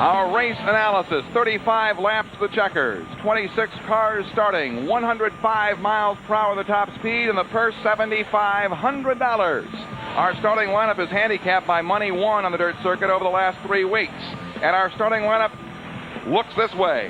Our race analysis, 35 laps of the checkers, 26 cars starting, 105 miles per hour the top speed, and the purse $7,500. Our starting lineup is handicapped by money won on the dirt circuit over the last 3 weeks. And our starting lineup looks this way.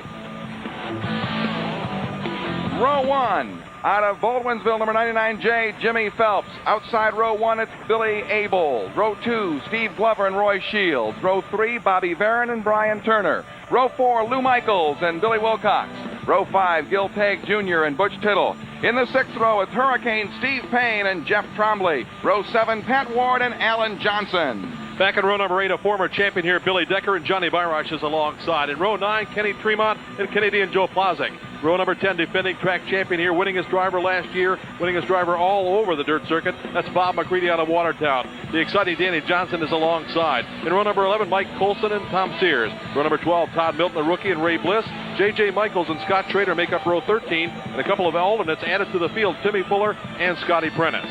Row 1. Out of Baldwinsville, number 99J, Jimmy Phelps. Outside row 1, it's Billy Abel. Row 2, Steve Glover and Roy Shields. Row 3, Bobby Varon and Brian Turner. Row 4, Lou Michaels and Billy Wilcox. Row 5, Gil Pegg Jr. and Butch Tittle. In the 6th row, it's Hurricane Steve Payne and Jeff Trombley. Row 7, Pat Ward and Alan Johnson. Back in row number 8, a former champion here, Billy Decker and Johnny Byrosh is alongside. In row 9, Kenny Tremont and Canadian Joe Plazek. Row number 10, defending track champion here, winningest driver last year, winningest driver all over the dirt circuit. That's Bob McCready out of Watertown. The exciting Danny Johnson is alongside. In row number 11, Mike Colson and Tom Sears. Row number 12, Todd Milton, the rookie, and Ray Bliss. J.J. Michaels and Scott Trader make up row 13, and a couple of alternates added to the field, Timmy Fuller and Scotty Prentice.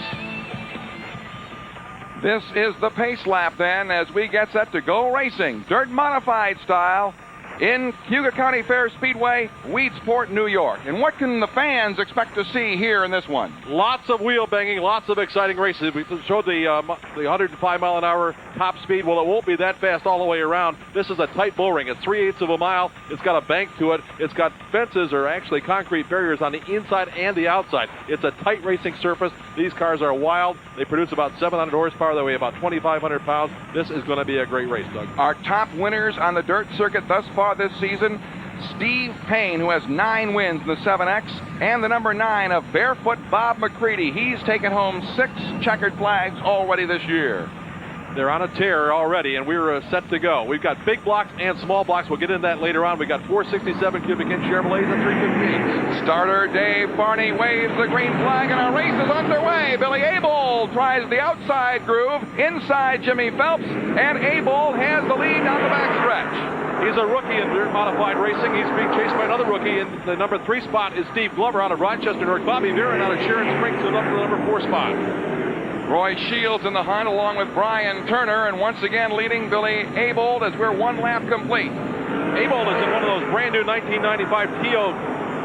This is the pace lap then as we get set to go racing, dirt modified style, in Cuyahoga County Fair Speedway, Weedsport, New York. And what can the fans expect to see here in this one? Lots of wheel banging, lots of exciting races. We showed the 105 mile an hour top speed. Well, it won't be that fast all the way around. This is a tight bull ring. It's 3/8 of a mile. It's got a bank to it. It's got fences, or actually concrete barriers, on the inside and the outside. It's a tight racing surface. These cars are wild. They produce about 700 horsepower. They weigh about 2,500 pounds. This is going to be a great race, Doug. Our top winners on the dirt circuit thus far this season, Steve Payne, who has 9 wins in the 7X, and the number 9 of Barefoot Bob McCready. He's taken home 6 checkered flags already this year. They're on a tear already, and we're set to go. We've got big blocks and small blocks. We'll get into that later on. We've got 467 cubic inch Chevrolets and 315s. Starter Dave Barney waves the green flag, and our race is underway. Billy Abel tries the outside groove, inside Jimmy Phelps, and Abel has the lead down the backstretch. He's a rookie in dirt modified racing. He's being chased by another rookie. In the number 3 spot is Steve Glover out of Rochester, New York. Bobby Varon out of Sharon Springs is up to the number 4 spot. Roy Shields in the hunt along with Brian Turner, and once again leading Billy Abel as we're 1 lap complete. Abel is in one of those brand new 1995 Tio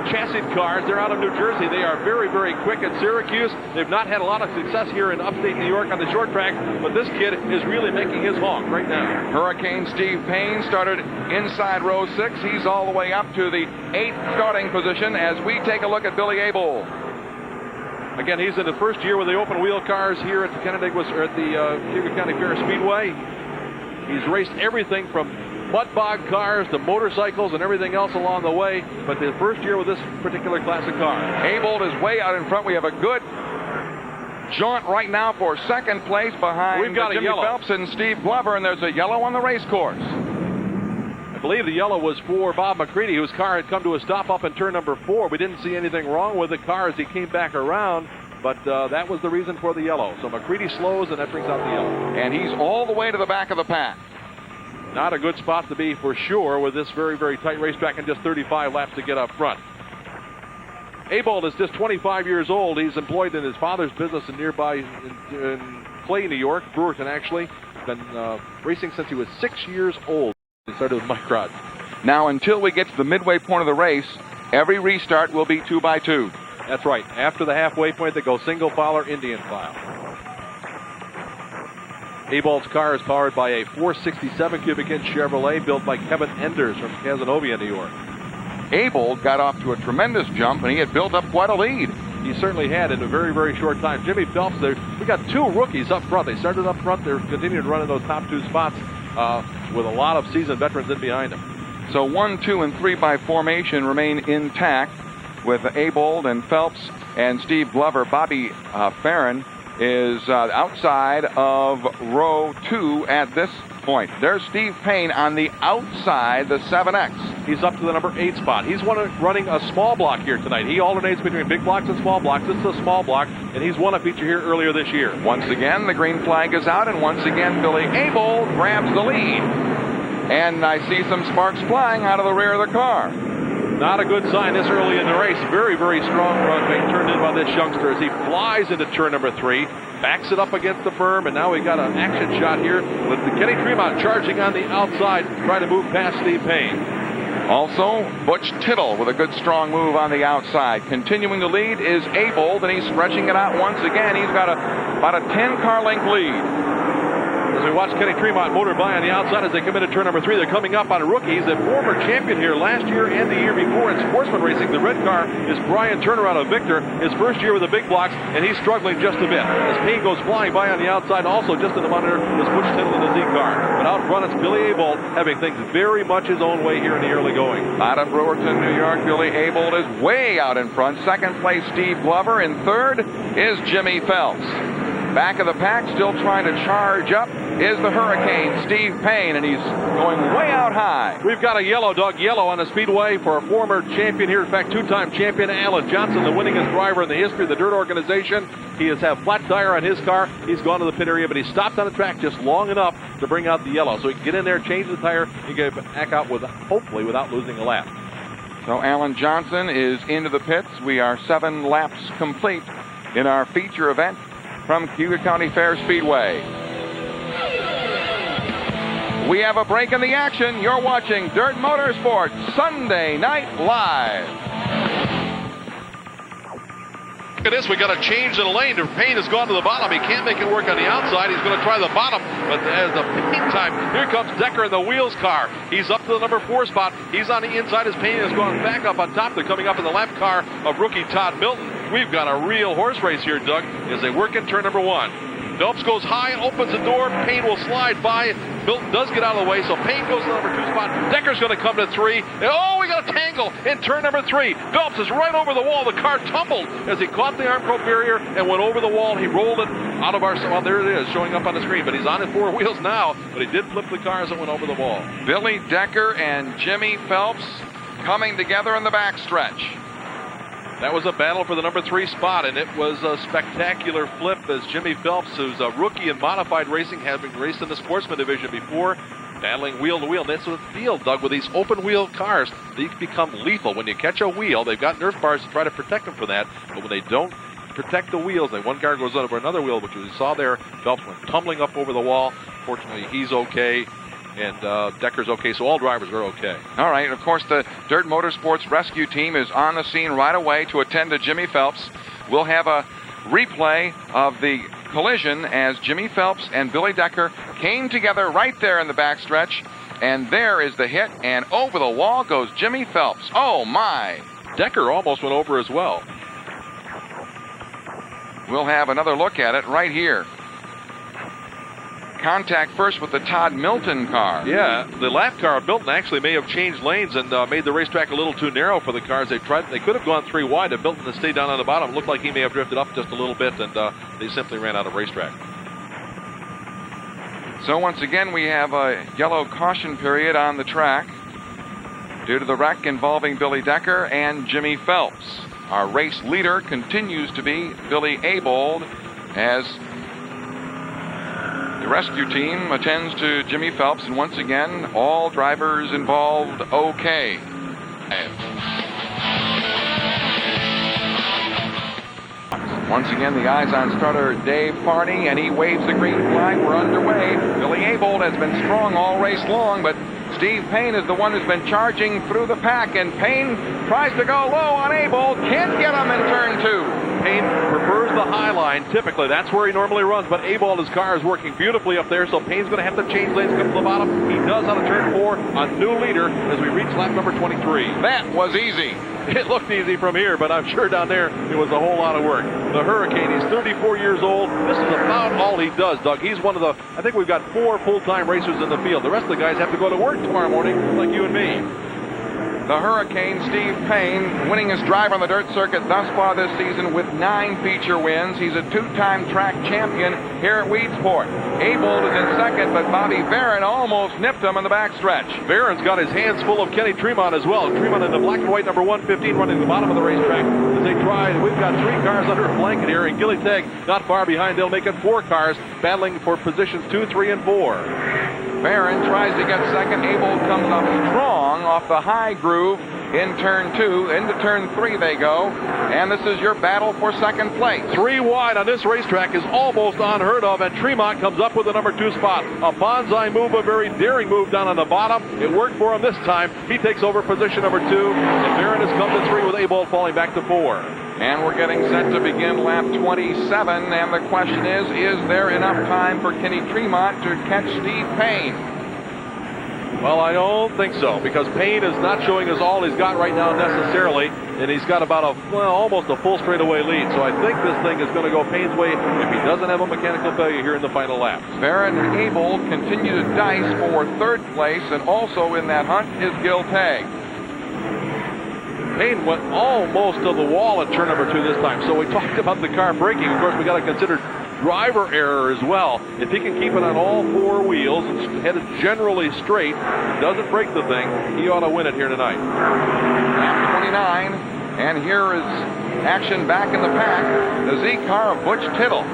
chassis cars. They're out of New Jersey. They are very, very quick at Syracuse. They've not had a lot of success here in upstate New York on the short track, but this kid is really making his honk right now. Hurricane Steve Payne started inside row 6. He's all the way up to the 8th starting position as we take a look at Billy Abel. Again, he's in the first year with the open wheel cars here at the Cuyahoga County Fair Speedway. He's raced everything from mud bog cars to motorcycles and everything else along the way, but the first year with this particular classic car. Abel is way out in front. We have a good jaunt right now for second place behind Jimmy Phelps and Steve Glover, and there's a yellow on the race course. I believe the yellow was for Bob McCready, whose car had come to a stop up in turn number 4. We didn't see anything wrong with the car as he came back around, but that was the reason for the yellow. So McCready slows, and that brings out the yellow. And he's all the way to the back of the pack. Not a good spot to be for sure with this very, very tight racetrack and just 35 laps to get up front. Abel is just 25 years old. He's employed in his father's business in nearby in Clay, New York, Brewerton actually. Been racing since he was 6 years old. He started with Mike Rod. Now, until we get to the midway point of the race, every restart will be 2x2. That's right. After the halfway point, they go single file or Indian file. Abel's car is powered by a 467 cubic inch Chevrolet built by Kevin Enders from Cazenovia, New York. Abel got off to a tremendous jump, and he had built up quite a lead. He certainly had in a very, very short time. Jimmy Phelps, we got 2 rookies up front. They started up front. They're continuing to run in those top 2 spots with a lot of seasoned veterans in behind them. So 1, 2, and 3 by formation remain intact with Abel and Phelps and Steve Glover. Bobby Farron is outside of row 2 at this point. There's Steve Payne on the outside, the 7X. He's up to the number 8 spot. He's running a small block here tonight. He alternates between big blocks and small blocks. This is a small block, and he's won a feature here earlier this year. Once again, the green flag is out, and once again, Billy Abel grabs the lead. And I see some sparks flying out of the rear of the car. Not a good sign this early in the race. Very, very strong run being turned in by this youngster as he flies into turn number 3, backs it up against the berm, and now we got an action shot here with Kenny Tremont charging on the outside, trying to move past Steve Payne. Also, Butch Tittle with a good strong move on the outside. Continuing to lead is Abold, and he's stretching it out once again. He's got about a 10-car length lead. As we watch Kenny Tremont motor by on the outside as they come into turn number 3, they're coming up on rookies. The former champion here last year and the year before in sportsman racing. The red car is Brian Turner out of Victor, his first year with the big blocks, and he's struggling just a bit. As Payne goes flying by on the outside, also just in the monitor is Butch Tittle in the Z car. But out front, it's Billy Abold having things very much his own way here in the early going. Out of Brewerton, New York, Billy Abold is way out in front. Second place, Steve Glover. In third is Jimmy Phelps. Back of the pack, still trying to charge up, is the Hurricane, Steve Payne, and he's going way out high. We've got a yellow, Doug, yellow on the speedway for a former champion here. In fact, two-time champion Alan Johnson, the winningest driver in the history of the Dirt organization. He has had flat tire on his car. He's gone to the pit area, but he stopped on the track just long enough to bring out the yellow. So he can get in there, change the tire, and get back out with, hopefully without losing a lap. So Alan Johnson is into the pits. We are 7 laps complete in our feature event from Cuyahoga County Fair Speedway. We have a break in the action. You're watching Dirt Motorsports Sunday Night Live. Look at this. We got a change in the lane. Payne has gone to the bottom. He can't make it work on the outside. He's going to try the bottom. But as the meantime, here comes Decker in the wheels car. He's up to the number 4 spot. He's on the inside as Payne has gone back up on top. They're coming up in the lap car of rookie Todd Milton. We've got a real horse race here, Doug, as they work in turn number 1. Phelps goes high, opens the door. Payne will slide by. Milton does get out of the way, so Payne goes to the number 2 spot. Decker's going to come to 3. And, we got a tangle in turn number 3. Phelps is right over the wall. The car tumbled as he caught the Armco barrier and went over the wall. He rolled it out of our... Well, there it is, showing up on the screen. But he's on his 4 wheels now, but he did flip the car as it went over the wall. Billy Decker and Jimmy Phelps coming together in the backstretch. That was a battle for the number 3 spot, and it was a spectacular flip as Jimmy Phelps, who's a rookie in modified racing, having raced in the sportsman division before, battling wheel to wheel. And that's what the field, Doug, with these open wheel cars, they become lethal. When you catch a wheel, they've got nerf bars to try to protect them from that, but when they don't protect the wheels, and one car goes over another wheel, which we saw there, Phelps went tumbling up over the wall. Fortunately, he's okay. And Decker's okay, so all drivers are okay. All right, and of course, the Dirt Motorsports rescue team is on the scene right away to attend to Jimmy Phelps. We'll have a replay of the collision as Jimmy Phelps and Billy Decker came together right there in the backstretch. And there is the hit, and over the wall goes Jimmy Phelps. Oh, my. Decker almost went over as well. We'll have another look at it right here. Contact first with the Todd Milton car. Yeah, the lap car of Milton actually may have changed lanes and made the racetrack a little too narrow for the cars. They could have gone 3 wide if Milton had stayed down on the bottom. It looked like he may have drifted up just a little bit, and they simply ran out of racetrack. So once again, we have a yellow caution period on the track due to the wreck involving Billy Decker and Jimmy Phelps. Our race leader continues to be Billy Abold as the rescue team attends to Jimmy Phelps, and once again, all drivers involved okay. Once again, the eyes on starter Dave Farney, and he waves the green flag. We're underway. Billy Abold has been strong all race long, but Steve Payne is the one who's been charging through the pack, and Payne tries to go low on Abold. Can't get him in turn 2. Payne prefers the high line. Typically, that's where he normally runs, but Abold, his car is working beautifully up there, so Payne's going to have to change lanes, come to the bottom. He does on a turn 4 on new leader as we reach lap number 23. That was easy. It looked easy from here, but I'm sure down there it was a whole lot of work. The Hurricane, he's 34 years old. This is about all he does, Doug. He's one of the, I think we've got 4 full-time racers in the field. The rest of the guys have to go to work tomorrow morning, like you and me. The Hurricane, Steve Payne, winningest driver on the dirt circuit thus far this season with 9 feature wins. He's a 2-time track champion here at Weedsport. Abold is in second, but Bobby Barron almost nipped him in the backstretch. Barron's got his hands full of Kenny Tremont as well. Tremont in the black and white number 115 running the bottom of the racetrack as they try. We've got 3 cars under a blanket here, and Gilly Tagg not far behind. They'll make it 4 cars battling for positions 2, 3, and 4. Barron tries to get second. Abold comes up strong off the high groove in turn 2. Into turn 3 they go. And this is your battle for second place. 3 wide on this racetrack is almost unheard of, and Tremont comes up with the number 2 spot. A bonsai move, a very daring move down on the bottom. It worked for him this time. He takes over position number 2, and Barron has come to 3 with Abold falling back to 4. And we're getting set to begin lap 27, and the question is there enough time for Kenny Tremont to catch Steve Payne? Well, I don't think so, because Payne is not showing us all he's got right now necessarily, and he's got about almost a full straightaway lead. So I think this thing is going to go Payne's way if he doesn't have a mechanical failure here in the final lap. Barron and Abel continue to dice for third place, and also in that hunt is Gil Tagg. Payne went almost to the wall at turn number 2 this time. So we talked about the car braking. Of course, we got to consider driver error as well. If he can keep it on all 4 wheels and headed generally straight, doesn't break the thing, he ought to win it here tonight. Lap 29, and here is action back in the pack. The Z car of Butch Tittle.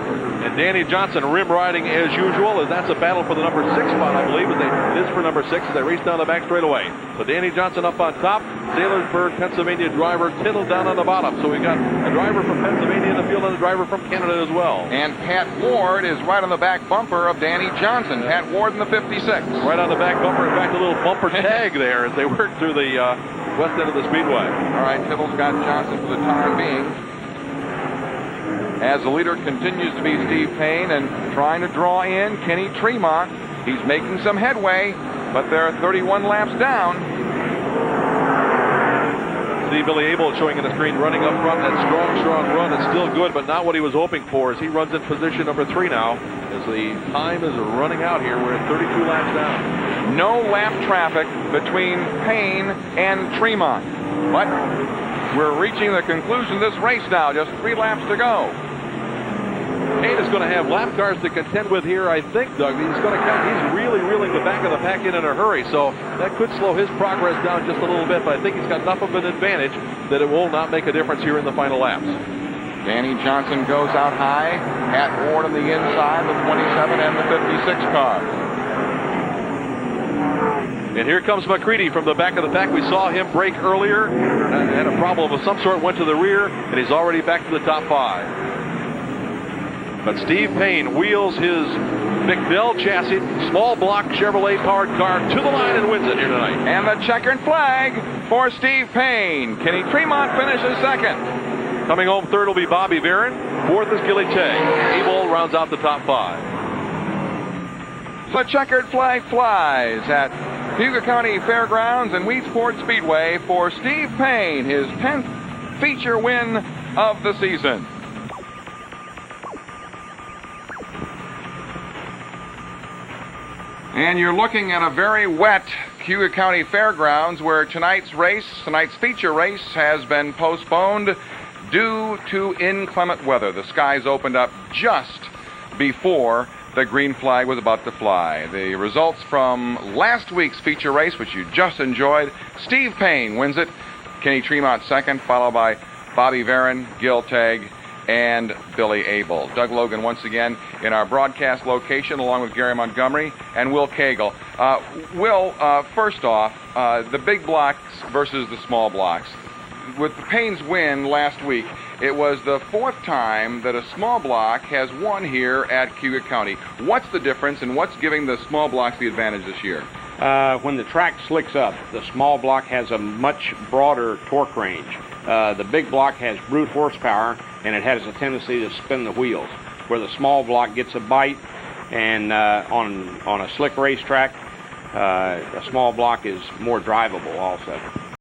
And Danny Johnson rim riding as usual, as that's a battle for the number 6 spot, I believe. It is for number 6 as they race down the back straightaway. So Danny Johnson up on top, Sailorsburg, Pennsylvania driver Tittle down on the bottom. So we got a driver from Pennsylvania in the field and a driver from Canada as well. And Pat Ward is right on the back bumper of Danny Johnson. Pat Ward in the 56. Right on the back bumper. In fact, a little bumper tag there as they work through the west end of the speedway. All right, Tittle's got Johnson for the time being. As the leader continues to be Steve Payne and trying to draw in Kenny Tremont. He's making some headway, but they're 31 laps down. See Billy Abel showing on the screen running up front. That strong run is still good, but not what he was hoping for as he runs in position number 3 now. As the time is running out here, we're at 32 laps down. No lap traffic between Payne and Tremont. But we're reaching the conclusion of this race now. Just 3 laps to go. Payne is going to have lap cars to contend with here, I think, Doug. He's really reeling the back of the pack in a hurry, so that could slow his progress down just a little bit, but I think he's got enough of an advantage that it will not make a difference here in the final laps. Danny Johnson goes out high. Pat Ward on the inside, the 27 and the 56 car. And here comes McCready from the back of the pack. We saw him brake earlier, had a problem of some sort, went to the rear, and he's already back to the top 5. But Steve Payne wheels his McDell chassis, small block Chevrolet powered car to the line and wins it here tonight. And the checkered flag for Steve Payne. Kenny Tremont finishes second. Coming home third will be Bobby Barron. 4th is Gilly Tagg. Abel rounds out the top 5. The checkered flag flies at Cuyahoga County Fairgrounds and Weedsport Speedway for Steve Payne, his 10th feature win of the season. And you're looking at a very wet Cuyahoga County Fairgrounds where tonight's feature race has been postponed due to inclement weather. The skies opened up just before the green flag was about to fly. The results from last week's feature race, which you just enjoyed: Steve Payne wins it, Kenny Tremont second, followed by Bobby Barron, Gil Tagg, and Billy Abel. Doug Logan once again in our broadcast location along with Gary Montgomery and Will Cagle. Will, first off, the big blocks versus the small blocks. With Payne's win last week, it was the 4th time that a small block has won here at Cuyahoga County. What's the difference, and what's giving the small blocks the advantage this year? When the track slicks up, the small block has a much broader torque range. The big block has brute horsepower, and it has a tendency to spin the wheels, where the small block gets a bite, and on a slick racetrack, a small block is more drivable also.